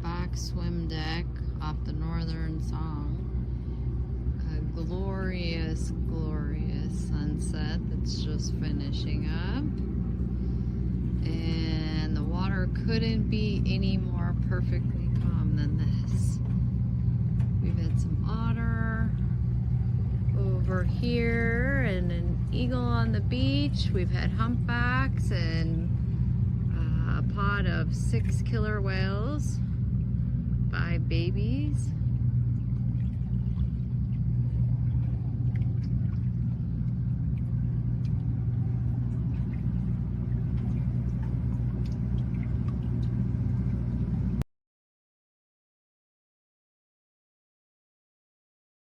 back swim deck off the Northern Song. A glorious, glorious sunset that's just finishing up. And the water couldn't be any more perfectly calm than this. We've had some otter over here and an eagle on the beach. We've had humpbacks and a pod of 6 killer whales, 5 babies.